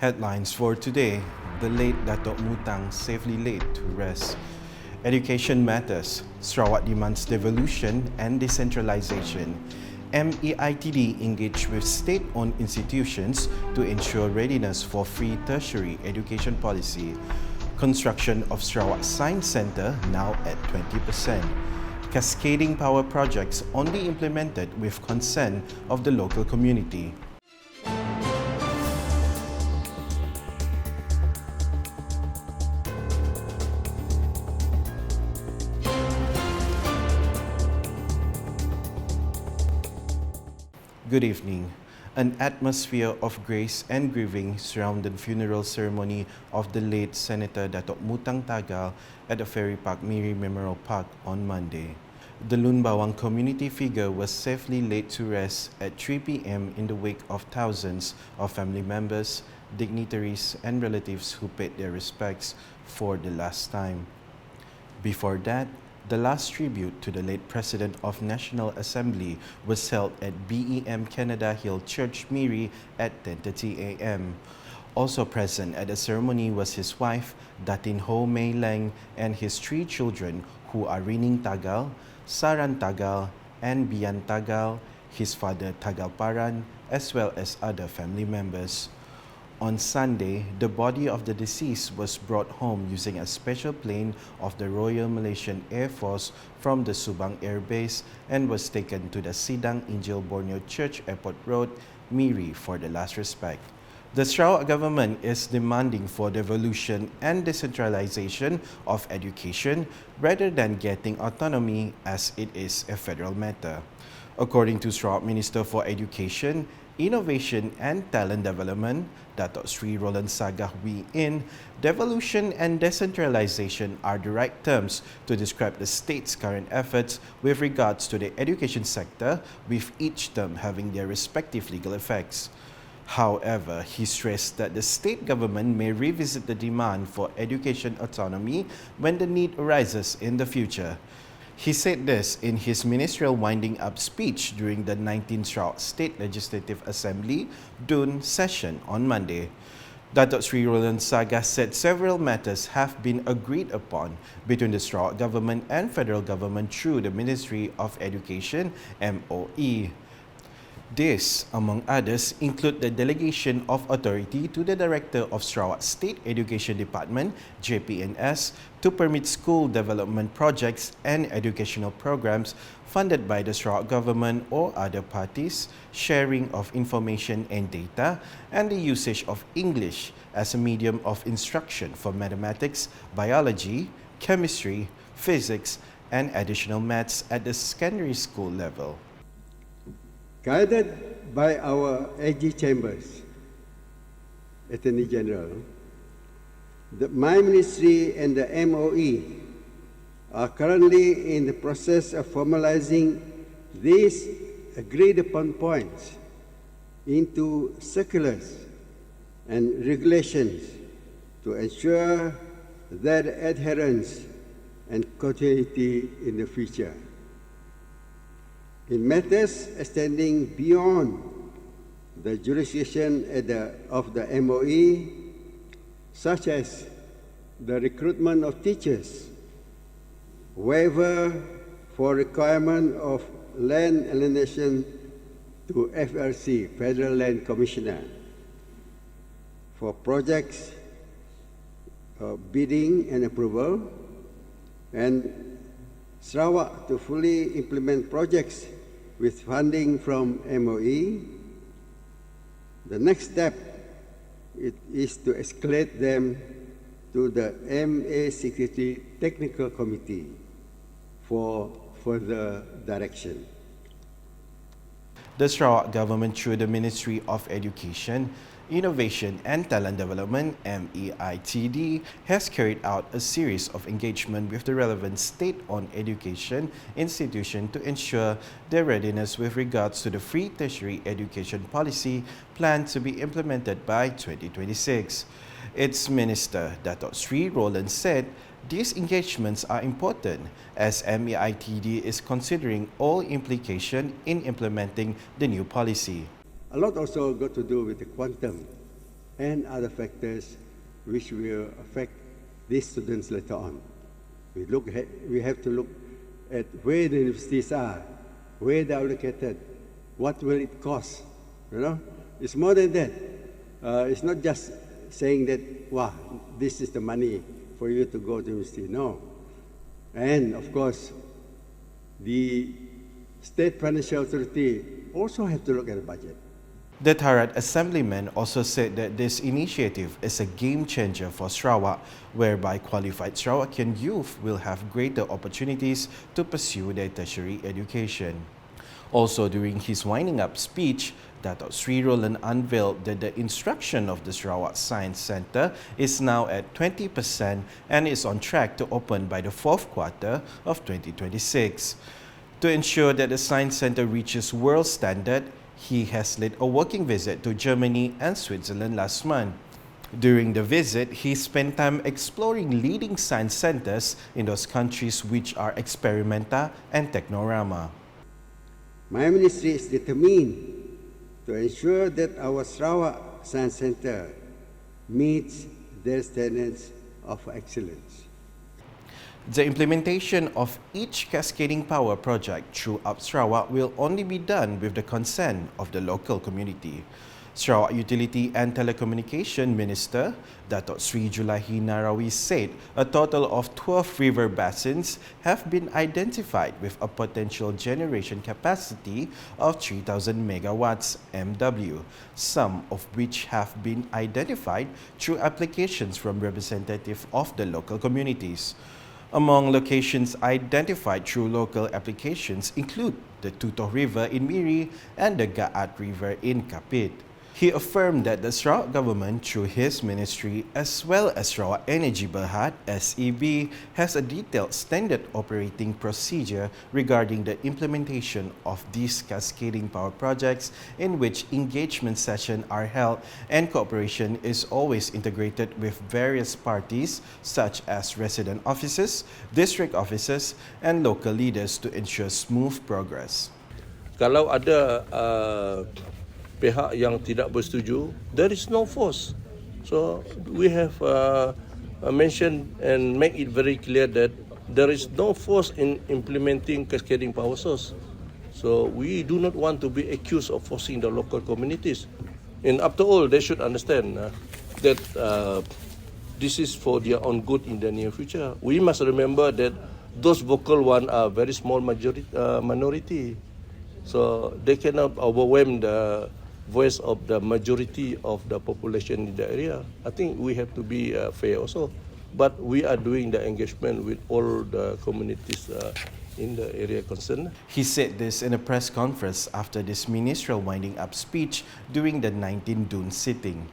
Headlines for today: the late Datuk Mutang safely laid to rest. Education matters. Sarawak demands devolution and decentralisation. MEITD engaged with state-owned institutions to ensure readiness for free tertiary education policy. Construction of Sarawak Science Centre now at 20%. Cascading power projects only implemented with consent of the local community. Good evening. An atmosphere of grace and grieving surrounded the funeral ceremony of the late Senator Datuk Mutang Tagal at the Ferry Park Miri Memorial Park on Monday. The Lun Bawang community figure was safely laid to rest at 3 p.m. in the wake of thousands of family members, dignitaries and relatives who paid their respects for the last time. Before that, the last tribute to the late President of National Assembly was held at BEM Canada Hill Church Miri at 10:30 a.m. Also present at the ceremony was his wife, Datin Ho Mei Leng, and his 3 children who are Rining Tagal, Saran Tagal, and Bian Tagal, his father Tagal Paran, as well as other family members. On Sunday, the body of the deceased was brought home using a special plane of the Royal Malaysian Air Force from the Subang Air Base and was taken to the Sidang Injil Borneo Church Airport Road, Miri, for the last respect. The Sarawak government is demanding for devolution and decentralisation of education rather than getting autonomy as it is a federal matter. According to Sarawak Minister for Education, Innovation and Talent Development, Datuk Sri Roland Sagah Wee In, devolution and decentralisation are the right terms to describe the state's current efforts with regards to the education sector, with each term having their respective legal effects. However, he stressed that the state government may revisit the demand for education autonomy when the need arises in the future. He said this in his ministerial winding-up speech during the 19th Sarawak State Legislative Assembly DUN session on Monday. Datuk Sri Roland Sagah said several matters have been agreed upon between the Sarawak government and federal government through the Ministry of Education, MOE. This, among others, include the delegation of authority to the Director of Sarawak State Education Department, JPNS, to permit school development projects and educational programs funded by the Sarawak government or other parties, sharing of information and data, and the usage of English as a medium of instruction for mathematics, biology, chemistry, physics, and additional maths at the secondary school level. Guided by our AG Chambers, Attorney General, my ministry and the MOE are currently in the process of formalizing these agreed upon points into circulars and regulations to ensure their adherence and continuity in the future. In matters extending beyond the jurisdiction of the MOE, such as the recruitment of teachers, waiver for requirement of land alienation to FLC, Federal Land Commissioner, for projects bidding and approval, and Sarawak to fully implement projects with funding from MOE. The next step is to escalate them to the MA60 Technical Committee for further direction. The Sarawak government, through the Ministry of Education, Innovation and Talent Development, MEITD, has carried out a series of engagement with the relevant state-owned education institution to ensure their readiness with regards to the free tertiary education policy planned to be implemented by 2026. Its Minister, Datuk Sri Roland, said these engagements are important as MEITD is considering all implications in implementing the new policy. A lot also got to do with the quantum and other factors which will affect these students later on. We have to look at where the universities are, where they are located, what will it cost, It's more than that. It's not just saying that, wow, this is the money for you to go to university. No. And of course, the State Financial Authority also have to look at the budget. The Tarat Assemblyman also said that this initiative is a game changer for Sarawak, whereby qualified Sarawakian youth will have greater opportunities to pursue their tertiary education. Also during his winding up speech, Datuk Sri Roland unveiled that the instruction of the Sarawak Science Centre is now at 20% and is on track to open by the fourth quarter of 2026. To ensure that the Science Centre reaches world standard, he has led a working visit to Germany and Switzerland last month. During the visit, he spent time exploring leading science centres in those countries which are Experimenta and Technorama. My ministry is determined to ensure that our Sarawak Science Centre meets their standards of excellence. The implementation of each cascading power project throughout Sarawak will only be done with the consent of the local community. Sarawak Utility and Telecommunication Minister Datuk Sri Julaihi Narawi said a total of 12 river basins have been identified with a potential generation capacity of 3,000 megawatts MW, some of which have been identified through applications from representatives of the local communities. Among locations identified through local applications include the Tutoh River in Miri and the Ga'at River in Kapit. He affirmed that the Sarawak government, through his ministry, as well as Sarawak Energy Berhad (SEB), has a detailed standard operating procedure regarding the implementation of these cascading power projects, in which engagement sessions are held and cooperation is always integrated with various parties such as resident officers, district officers, and local leaders to ensure smooth progress. Kalau ada pihak yang tidak bersetuju, there is no force. So we have mentioned and make it very clear that there is no force in implementing cascading power source. So we do not want to be accused of forcing the local communities. And after all, they should understand that this is for their own good in the near future. We must remember that those vocal ones are very small minority. So they cannot overwhelm the voice of the majority of the population in the area. I think we have to be fair also. But we are doing the engagement with all the communities in the area concerned. He said this in a press conference after this ministerial winding up speech during the 19 June sitting.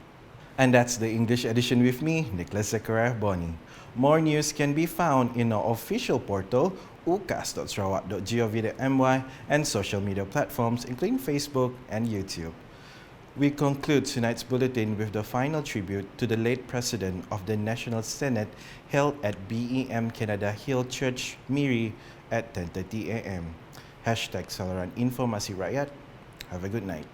And that's the English edition with me, Nicholas Zechariah Boni. More news can be found in our official portal, ukas.sarawak.gov.my, and social media platforms including Facebook and YouTube. We conclude tonight's bulletin with the final tribute to the late President of the National Senate held at BEM Canada Hill Church, Miri at 10:30 a.m. #Salaran Informasi Rakyat. Have a good night.